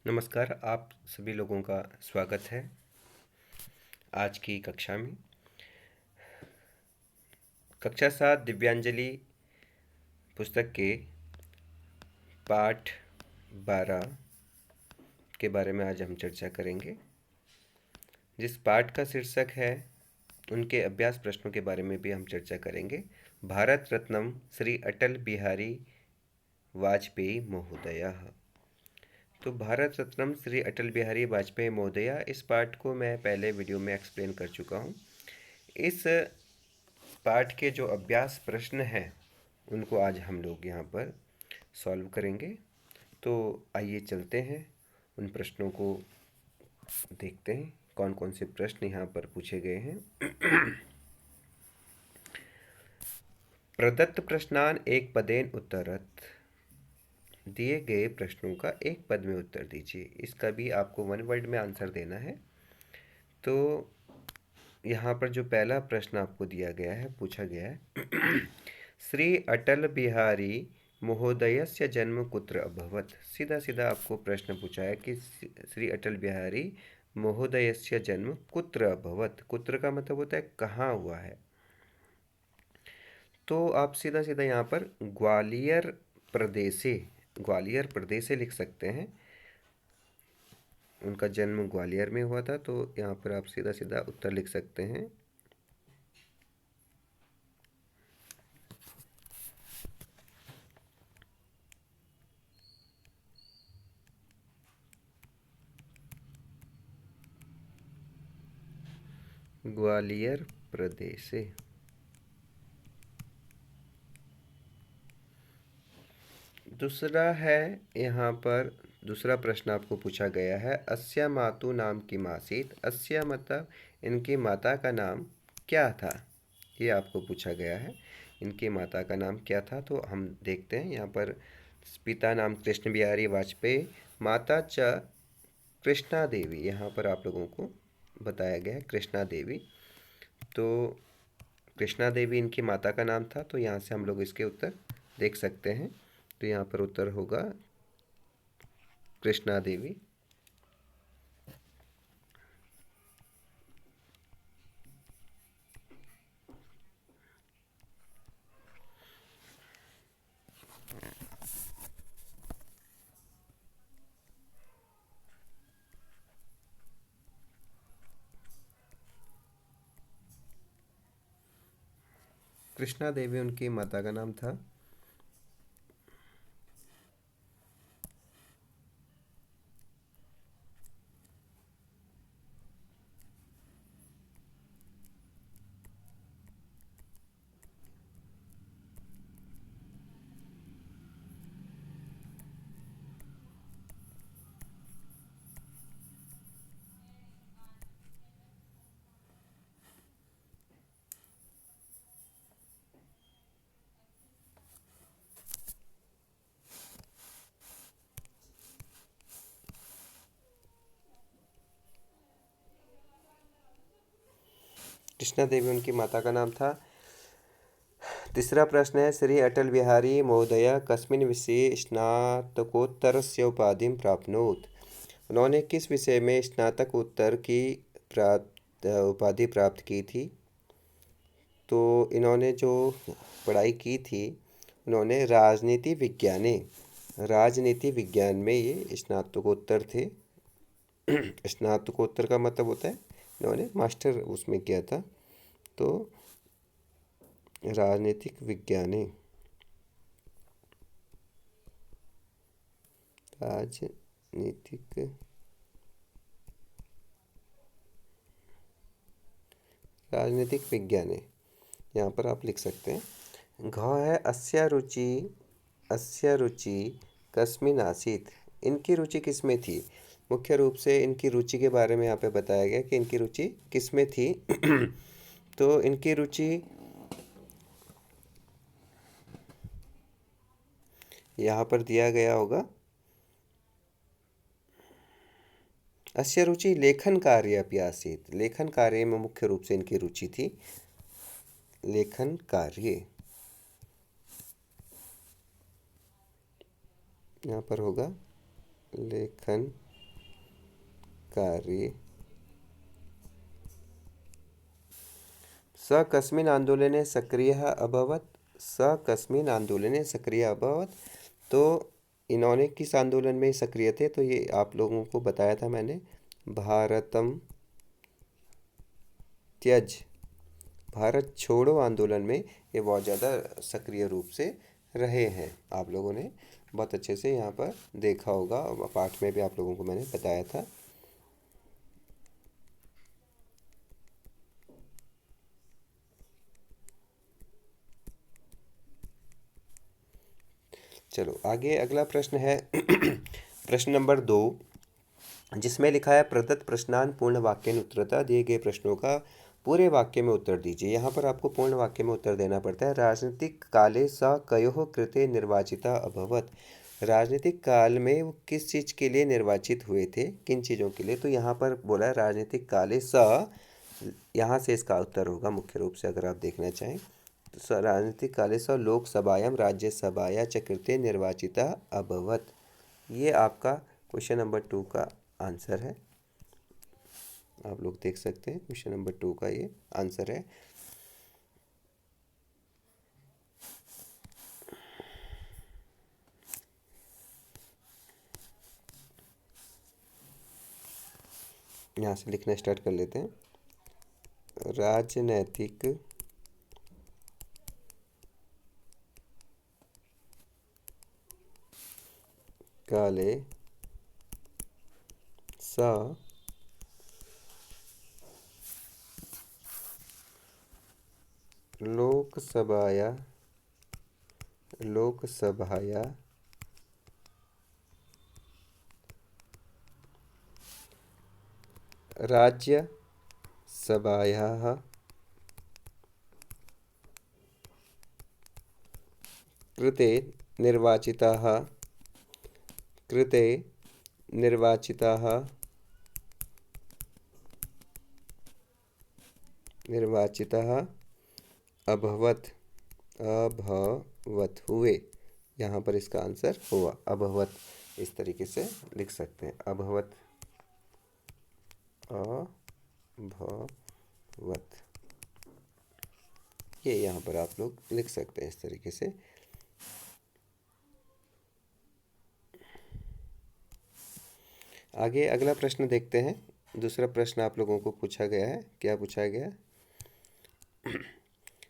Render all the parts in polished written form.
नमस्कार, आप सभी लोगों का स्वागत है आज की कक्षा में। कक्षा 7 दिव्यांजलि पुस्तक के पाठ 12 के बारे में आज हम चर्चा करेंगे। जिस पाठ का शीर्षक है उनके अभ्यास प्रश्नों के बारे में भी हम चर्चा करेंगे। भारत रत्नम श्री अटल बिहारी वाजपेयी महोदयः। तो भारत रत्नम श्री अटल बिहारी वाजपेयी महोदया, इस पाठ को मैं पहले वीडियो में एक्सप्लेन कर चुका हूँ। इस पाठ के जो अभ्यास प्रश्न हैं उनको आज हम लोग यहाँ पर सॉल्व करेंगे। तो आइए चलते हैं उन प्रश्नों को देखते हैं कौन कौन से प्रश्न यहाँ पर पूछे गए हैं। प्रदत्त प्रश्नान एक पदेन उत्तरत, दिए गए प्रश्नों का एक पद में उत्तर दीजिए। इसका भी आपको वन वर्ड में आंसर देना है। तो यहाँ पर जो पहला प्रश्न आपको दिया गया है, पूछा गया है श्री अटल बिहारी महोदयस्य जन्म कुत्र अभवत। सीधा सीधा आपको प्रश्न पूछा है कि श्री अटल बिहारी महोदयस्य जन्म कुत्र अभवत। कुत्र का मतलब होता है कहाँ हुआ है। तो आप सीधा सीधा यहाँ पर ग्वालियर प्रदेशे लिख सकते हैं। उनका जन्म ग्वालियर में हुआ था, तो यहाँ पर आप सीधा सीधा उत्तर लिख सकते हैं। ग्वालियर प्रदेशे। दूसरा है, यहाँ पर दूसरा प्रश्न आपको पूछा गया है अस्या मातु नाम की मासीत। अस्या मतलब इनकी माता का नाम क्या था, ये आपको पूछा गया है। इनकी माता का नाम क्या था, तो हम देखते हैं यहाँ पर पिता नाम कृष्ण बिहारी वाजपेयी, माता च कृष्णा देवी। यहाँ पर आप लोगों को बताया गया है कृष्णा देवी। तो कृष्णा देवी इनकी माता का नाम था, तो यहाँ से हम लोग इसके उत्तर देख सकते हैं। तो यहाँ पर उत्तर होगा कृष्णा देवी। कृष्णा देवी उनकी माता का नाम था। कृष्णा देवी उनकी माता का नाम था। तीसरा प्रश्न है श्री अटल बिहारी महोदय कस्मिन् विषये स्नातकोत्तरस्य उपाधिं प्राप्नोत्। उन्होंने किस विषय में स्नातकोत्तर की उपाधि प्राप्त की थी। तो इन्होंने जो पढ़ाई की थी, उन्होंने राजनीति विज्ञान में ये स्नातकोत्तर थे। स्नातकोत्तर का मतलब होता है इन्होंने मास्टर उसमें किया था। तो राजनीतिक विज्ञाने राजनीतिक विज्ञाने यहाँ पर आप लिख सकते हैं। घ है अस्य रुचि कस्मिन् आसीत्। इनकी रुचि किस में थी। मुख्य रूप से इनकी रुचि के बारे में यहाँ पे बताया गया कि इनकी रुचि किस में थी। तो इनकी रुचि यहाँ पर दिया गया होगा, अस्य रुचि लेखन कार्य अपि आसीत्। लेखन कार्य में मुख्य रूप से इनकी रुचि थी। लेखन कार्य यहाँ पर होगा लेखन कार्ये स कस्मिन् आंदोलने सक्रियः अभवत्। स कस्मिन् आंदोलने सक्रिय अभवत्, तो इन्होंने किस आंदोलन में सक्रिय थे, तो ये आप लोगों को बताया था मैंने, भारतम त्यज, भारत छोड़ो आंदोलन में ये बहुत ज़्यादा सक्रिय रूप से रहे हैं। आप लोगों ने बहुत अच्छे से यहाँ पर देखा होगा, पाठ में भी आप लोगों को मैंने बताया था। चलो आगे अगला प्रश्न है प्रश्न नंबर 2, जिसमें लिखा है प्रदत्त प्रश्नान पूर्ण वाक्य में उत्तरता। दिए गए प्रश्नों का पूरे वाक्य में उत्तर दीजिए। यहाँ पर आपको पूर्ण वाक्य में उत्तर देना पड़ता है। राजनीतिक काले स कयोः कृते निर्वाचिता अभवत। राजनीतिक काल में वो किस चीज़ के लिए निर्वाचित हुए थे, किन चीज़ों के लिए, तो यहाँ पर बोला है राजनीतिक काले स, यहाँ से इसका उत्तर होगा मुख्य रूप से अगर आप देखना चाहें तो राजनीतिक काले स लोकसभायां राज्यसभाया च कृते निर्वाचिता अभवत। ये आपका क्वेश्चन नंबर 2 का आंसर है। आप लोग देख सकते हैं क्वेश्चन नंबर 2 का ये आंसर है। यहाँ से लिखना स्टार्ट कर लेते हैं। राजनैतिक काले स लोकसभाया राज्यसभायाः कृते निर्वाचिताः अभवत हुए। यहाँ पर इसका आंसर हुआ अभवत, इस तरीके से लिख सकते हैं अभवत, अभवत, ये यहाँ पर आप लोग लिख सकते हैं इस तरीके से। आगे अगला प्रश्न देखते हैं। दूसरा प्रश्न आप लोगों को पूछा गया है, क्या पूछा गया?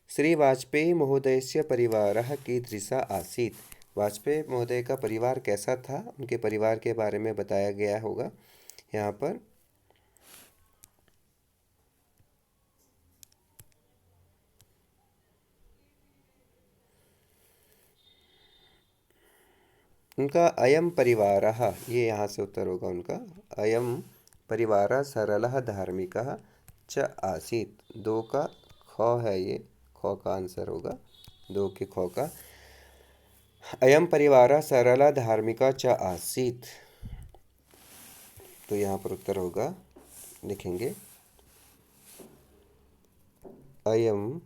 श्री वाजपेयी महोदयस्य परिवारः कीदृशः आसीत्। वाजपेयी महोदय का परिवार कैसा था, उनके परिवार के बारे में बताया गया होगा यहाँ पर। उनका अयम परिवारः, ये यहाँ से उत्तर होगा उनका। अयम परिवारः सरलः धार्मिकः च आसीत्। 2 का ख है, ये ख का आंसर होगा, 2 के ख का। अयम परिवारः सरलः धार्मिकः च आसीत्, तो यहाँ पर उत्तर होगा, लिखेंगे अयम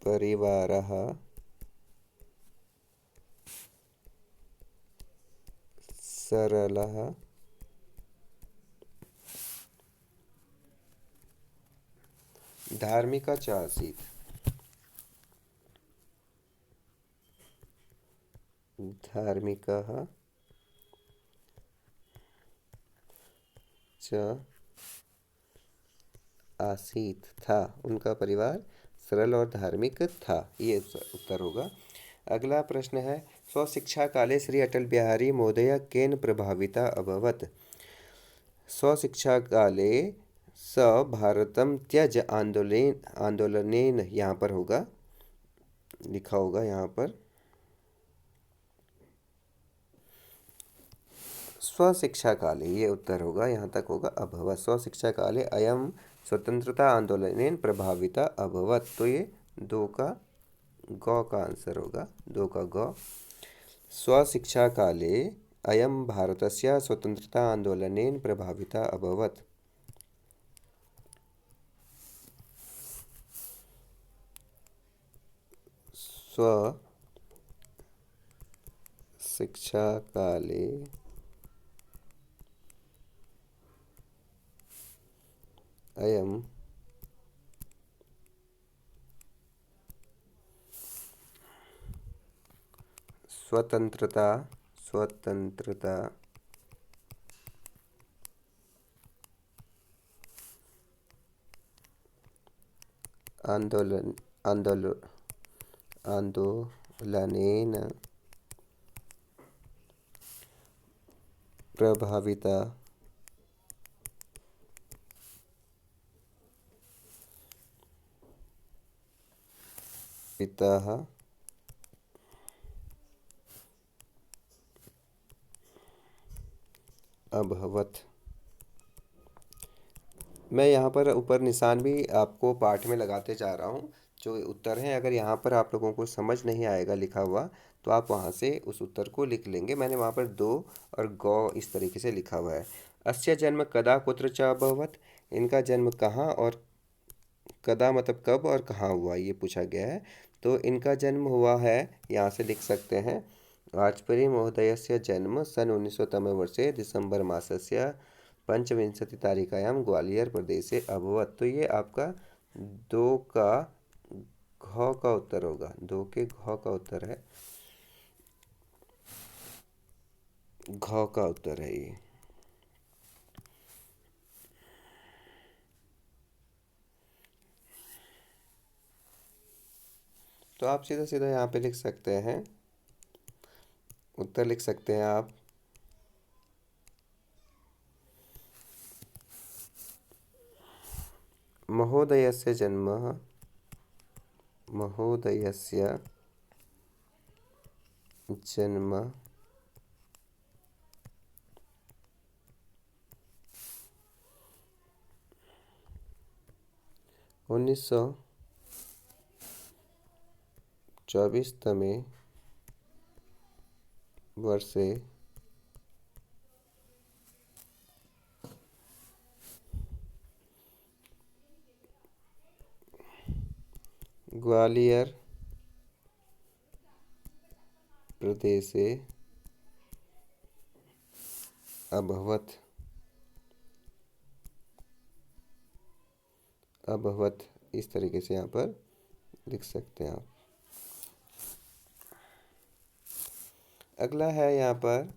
परिवारः सरलः धार्मिकः च आसीत्। धार्मिकः च आसीत था, उनका परिवार सरल और धार्मिक था, ये उत्तर होगा। अगला प्रश्न है स्वशिक्षा काले श्री अटल बिहारी महोदय केन प्रभाविता अभवत। स्वशिक्षा काले स भारतम त्यज आंदोलनेन, यहाँ पर होगा, लिखा होगा यहाँ पर स्वशिक्षा काले, ये उत्तर होगा, यहाँ तक होगा अभवत। स्वशिक्षा काले अयम स्वतंत्रता आंदोलनेन प्रभाविता अभवत, तो ये 2 का ग का आंसर होगा, 2 का ग। स्वशिक्षा काले अयम भारतस्य स्वतंत्रता आंदोलनेन प्रभाविता अभवत। स्व शिक्षा काले अयम स्वतंत्रता आंदोलनेन प्रभाविता अभवत्। मैं यहाँ पर ऊपर निशान भी आपको पाठ में लगाते जा रहा हूँ। जो उत्तर हैं, अगर यहाँ पर आप लोगों को समझ नहीं आएगा लिखा हुआ, तो आप वहाँ से उस उत्तर को लिख लेंगे। मैंने वहाँ पर दो और गौ इस तरीके से लिखा हुआ है। अस्य जन्म कदा कुत्र च अभवत्, इनका जन्म कहाँ और कदा मतलब कब और कहाँ हुआ, ये पूछा गया है। तो इनका जन्म हुआ है, यहाँ से लिख सकते हैं, वाजपेयी महोदयस्य जन्म सन 1900तमे वर्षे दिसंबर मासस्य पंचविंशतितारिकायां ग्वालियर प्रदेशे अभवत्। तो ये आपका दो का घ का उत्तर होगा, दो के घ का उत्तर है, घ का उत्तर है ये। तो आप सीधा सीधा यहाँ पे लिख सकते हैं, उत्तर लिख सकते हैं आप। महोदयस्य जन्म 1924तमे वर्षे ग्वालियर प्रदेशे अभवत्। इस तरीके से यहाँ पर लिख सकते हैं आप। अगला है यहाँ पर,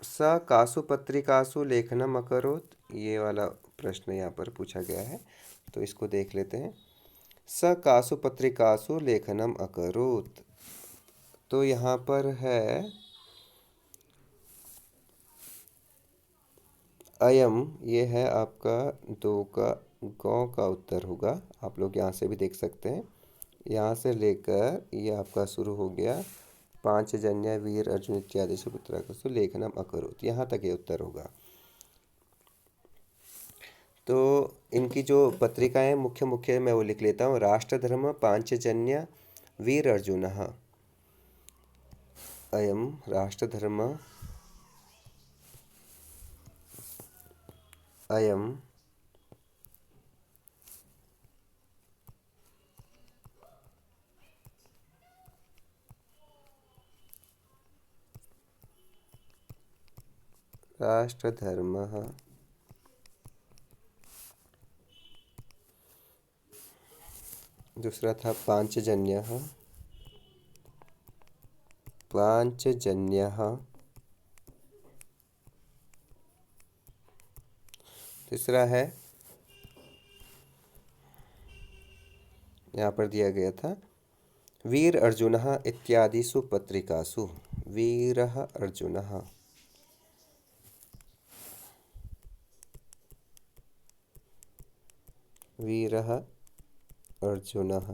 स कासु पत्रिकासु लेखनम अकरोत्, ये वाला प्रश्न यहाँ पर पूछा गया है, तो इसको देख लेते हैं। स कासु पत्रिकासु लेखनम अकरोत्, तो यहाँ पर है अयम, ये है आपका दो का गौ का उत्तर होगा। आप लोग यहाँ से भी देख सकते हैं, यहाँ से लेकर ये आपका शुरू हो गया, पांचजन्य वीर अर्जुन इत्यादि पुत्रकासु लेखनम अकरोत्, यहाँ तक ये उत्तर होगा। तो इनकी जो पत्रिकाएं मुख्य मुख्य मैं वो लिख लेता हूँ। राष्ट्रधर्म पांचजन्य वीर अर्जुन, अयम राष्ट्रधर्म, अयम राष्ट्रधर्मः, दूसरा था पांचजन्यः, तीसरा है, यहाँ पर दिया गया था, वीर अर्जुनः इत्यादिषु पत्रिकासु, वीरः अर्जुनः, वीरः अर्जुनः।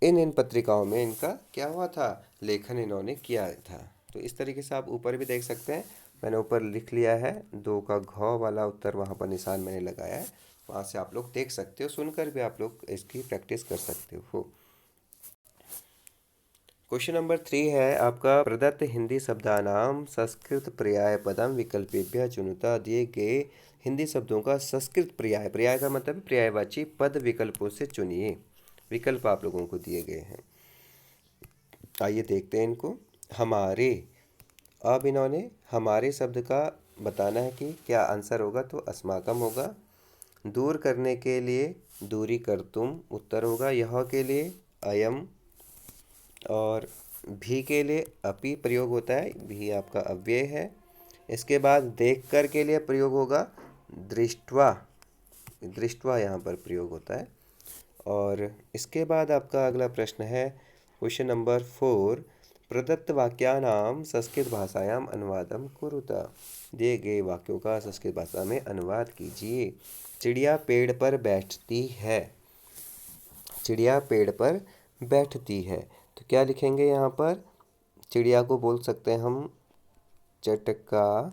इन पत्रिकाओं में इनका क्या हुआ था, लेखन इन्होंने किया था। तो इस तरीके से आप ऊपर भी देख सकते हैं, मैंने ऊपर लिख लिया है, दो का घ वाला उत्तर वहाँ पर निशान मैंने लगाया है, वहाँ से आप लोग देख सकते हो, सुनकर भी आप लोग इसकी प्रैक्टिस कर सकते हो। क्वेश्चन नंबर 3 है आपका, प्रदत्त हिंदी शब्दानाम संस्कृत पर्याय पदम विकल्पेभ्यः चुनुता, दिए गए हिंदी शब्दों का संस्कृत पर्याय, पर्याय का मतलब पर्यायवाची पद विकल्पों से चुनिए। विकल्प आप लोगों को दिए गए हैं, आइए देखते हैं इनको। हमारे, अब इन्होंने हमारे शब्द का बताना है कि क्या आंसर होगा, तो अस्माकम होगा। दूर करने के लिए दूरी कर तुम उत्तर होगा। यह के लिए अयम, और भी के लिए अपि प्रयोग होता है, भी आपका अव्यय है। इसके बाद देख कर के लिए प्रयोग होगा दृष्टवा, दृष्टवा यहाँ पर प्रयोग होता है। और इसके बाद आपका अगला प्रश्न है क्वेश्चन नंबर 4, प्रदत्त वाक्यानाम संस्कृत भाषायाम अनुवादम कुरुत। दिए गए वाक्यों का संस्कृत भाषा में अनुवाद कीजिए। चिड़िया पेड़ पर बैठती है, चिड़िया पेड़ पर बैठती है, तो क्या लिखेंगे यहाँ पर? चिड़िया को बोल सकते हैं हम चटका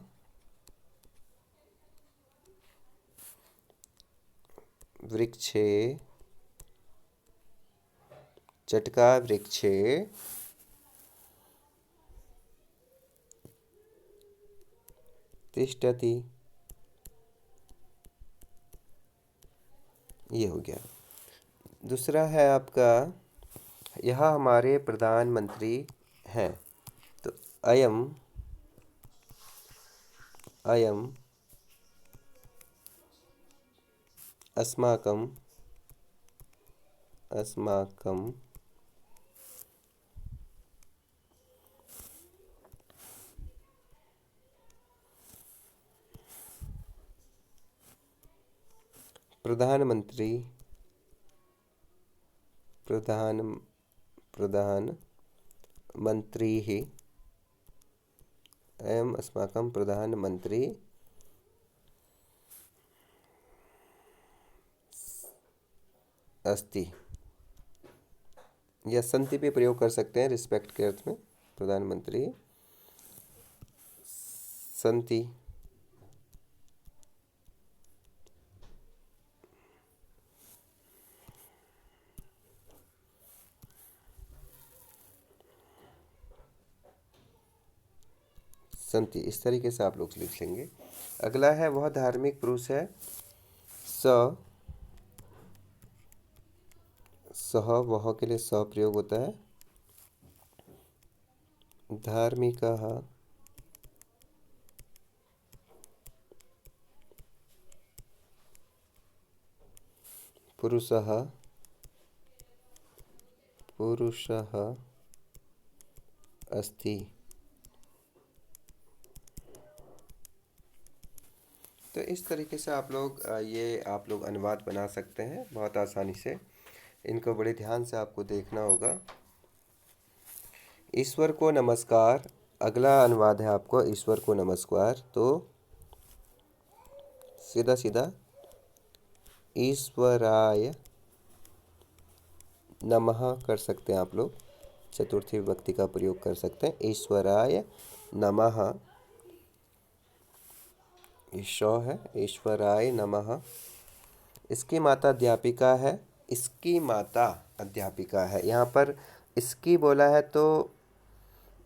वृक्षे, चटका वृक्षे तिष्ठति। ये हो गया। दूसरा है आपका, यह हमारे प्रधानमंत्री हैं, तो अयम, अयम अस्माकम, अस्माकम प्रधानमंत्री, प्रधानमंत्री ही, अयम अस्माकं प्रधानमंत्री अस्ति। या संति पे प्रयोग कर सकते हैं रिस्पेक्ट के अर्थ में, प्रधानमंत्री संति। संति इस तरीके से आप लोग लिख लेंगे। अगला है, वह धार्मिक पुरुष है, स, सह, वह के लिए स प्रयोग होता है। धार्मिकः पुरुषः, पुरुषः अस्ति। तो इस तरीके से आप लोग ये आप लोग अनुवाद बना सकते हैं बहुत आसानी से। इनको बड़े ध्यान से आपको देखना होगा। ईश्वर को नमस्कार, अगला अनुवाद है आपको ईश्वर को नमस्कार, तो सीधा सीधा ईश्वराय नमः कर सकते हैं आप लोग, चतुर्थी विभक्ति का प्रयोग कर सकते हैं। ईश्वराय नमः, ईश्वर है, ईश्वराय नमः। इसकी माता अध्यापिका है, इसकी माता अध्यापिका है। यहाँ पर इसकी बोला है तो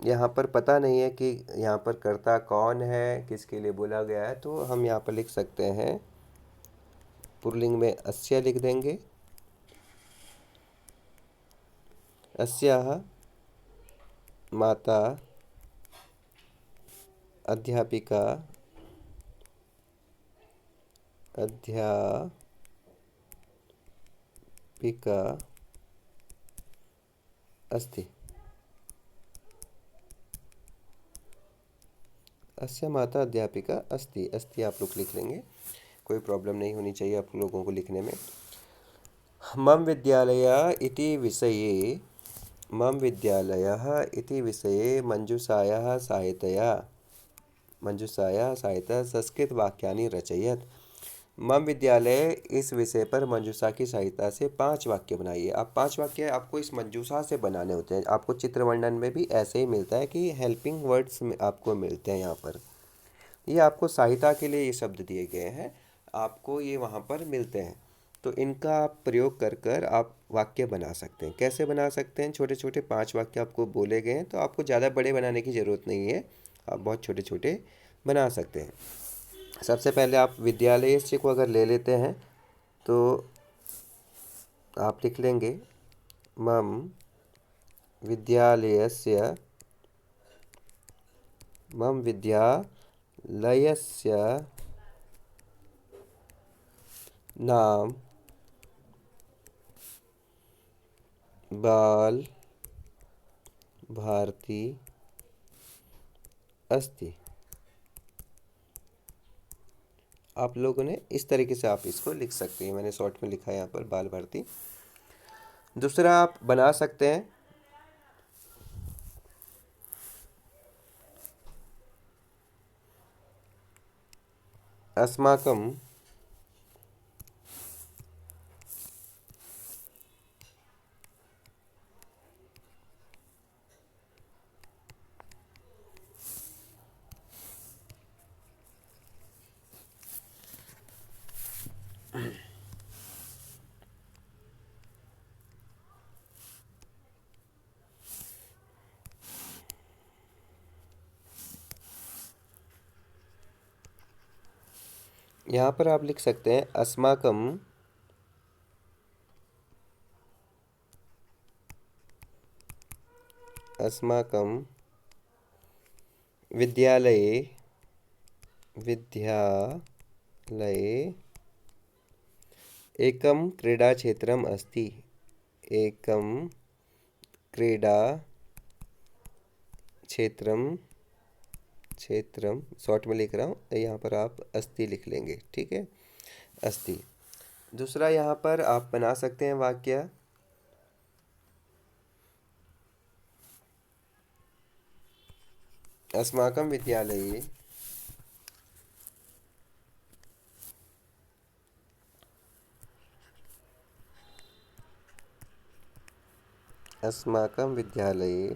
यहाँ पर पता नहीं है कि यहाँ पर कर्ता कौन है, किसके लिए बोला गया है, तो हम यहाँ पर लिख सकते हैं पुल्लिंग में अस्य लिख देंगे। अस्याः माता अध्यापिका, अध्यापिका अस्ति। अस्य माता अध्यापिका अस्ति, अस्ति आप लोग लिख लेंगे, कोई प्रॉब्लम नहीं होनी चाहिए आप लोगों को लिखने में। मम विद्यालय इति विषये, मम विद्यालयः इति विषये मंजूषायाः सहायतया, मंजूषायाः सहायतया संस्कृत वाक्यानि रचयत। मम विद्यालय इस विषय पर मंजूषा की सहायता से 5 वाक्य बनाइए। आप 5 वाक्य आपको इस मंजूषा से बनाने होते हैं। आपको चित्र वर्णन में भी ऐसे ही मिलता है कि हेल्पिंग वर्ड्स में आपको मिलते हैं। यहाँ पर ये आपको सहायता के लिए ये शब्द दिए गए हैं, आपको ये वहाँ पर मिलते हैं, तो इनका आप प्रयोग कर कर आप वाक्य बना सकते हैं। कैसे बना सकते हैं? छोटे छोटे 5 वाक्य आपको बोले गए हैं, तो आपको ज़्यादा बड़े बनाने की ज़रूरत नहीं है, आप बहुत छोटे छोटे बना सकते हैं। सबसे पहले आप विद्यालय को अगर ले लेते हैं तो आप लिख लेंगे मम विद्यालयस्य मम विद्यालयस्य नाम बाल भारती अस्ति। आप लोगों ने इस तरीके से आप इसको लिख सकते हैं। मैंने शॉर्ट में लिखा है यहाँ पर बाल भारती। दूसरा आप बना सकते हैं अस्माकं यहाँ पर आप लिख सकते हैं अस्माकं अस्माकं विद्यालये एकं क्रीडाक्षेत्रम् अस्ति। एकं क्रीडाक्षेत्रं क्षेत्रम शॉर्ट में लिख रहा हूँ, यहाँ पर आप अस्ति लिख लेंगे। ठीक है, अस्ति। दूसरा यहाँ पर आप बना सकते हैं वाक्य अस्माकं विद्यालये अस्माकं विद्यालये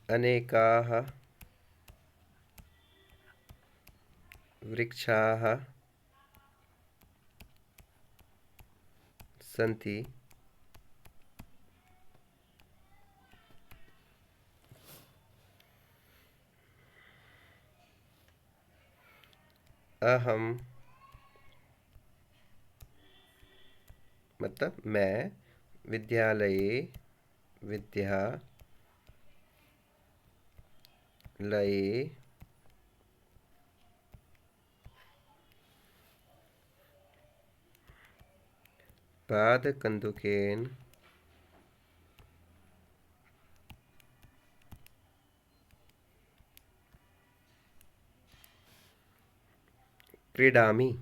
अनेकाः वृक्षाः सन्ति। अहम मतलब मैं विद्यालये पादकन्दुकेन क्रीडामि।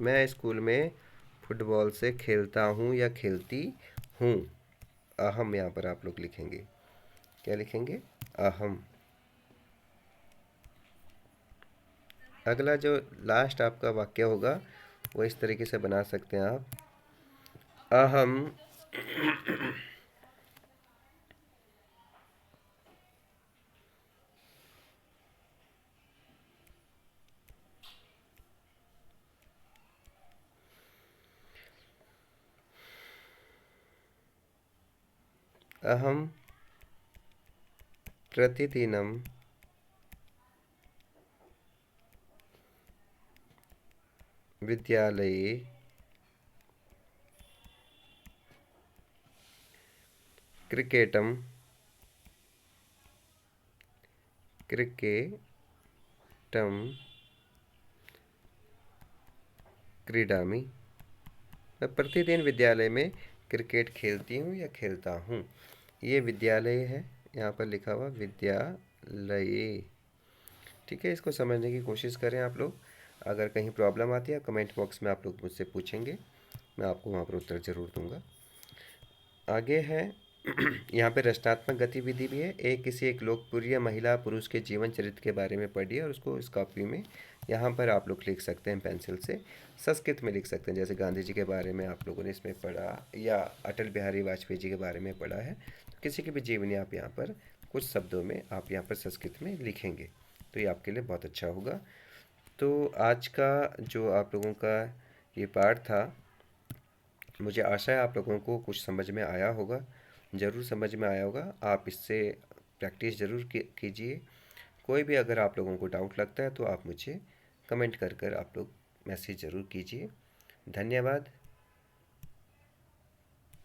मैं स्कूल में फुटबॉल से खेलता हूँ या खेलती हूँ। अहम यहाँ पर आप लोग लिखेंगे, क्या लिखेंगे? अहम। अगला जो लास्ट आपका वाक्य होगा वो इस तरीके से बना सकते हैं आप। अहम अहम प्रतिदिनं विद्यालये क्रिकेटं क्रीडामि। मैं प्रतिदिन विद्यालय में क्रिकेट खेलती हूँ या खेलता हूँ। ये विद्यालय है, यहाँ पर लिखा हुआ विद्यालय। ठीक है, इसको समझने की कोशिश करें आप लोग। अगर कहीं प्रॉब्लम आती है कमेंट बॉक्स में आप लोग मुझसे पूछेंगे, मैं आपको वहाँ पर उत्तर ज़रूर दूंगा। आगे है यहाँ पे रचनात्मक गतिविधि भी है। एक लोकप्रिय महिला पुरुष के जीवन चरित्र के बारे में पढ़िए और उसको इस कॉपी में यहाँ पर आप लोग लिख सकते हैं पेंसिल से। संस्कृत में लिख सकते हैं, जैसे गांधी जी के बारे में आप लोगों ने इसमें पढ़ा या अटल बिहारी वाजपेयी जी के बारे में पढ़ा है। तो किसी की भी जीवनी आप यहाँ पर कुछ शब्दों में आप यहाँ पर संस्कृत में लिखेंगे तो ये आपके लिए बहुत अच्छा होगा। तो आज का जो आप लोगों का ये पाठ था, मुझे आशा है आप लोगों को कुछ समझ में आया होगा। ज़रूर समझ में आया होगा। आप इससे प्रैक्टिस ज़रूर कीजिए। कोई भी अगर आप लोगों को डाउट लगता है तो आप मुझे कमेंट कर कर आप लोग मैसेज ज़रूर कीजिए। धन्यवाद।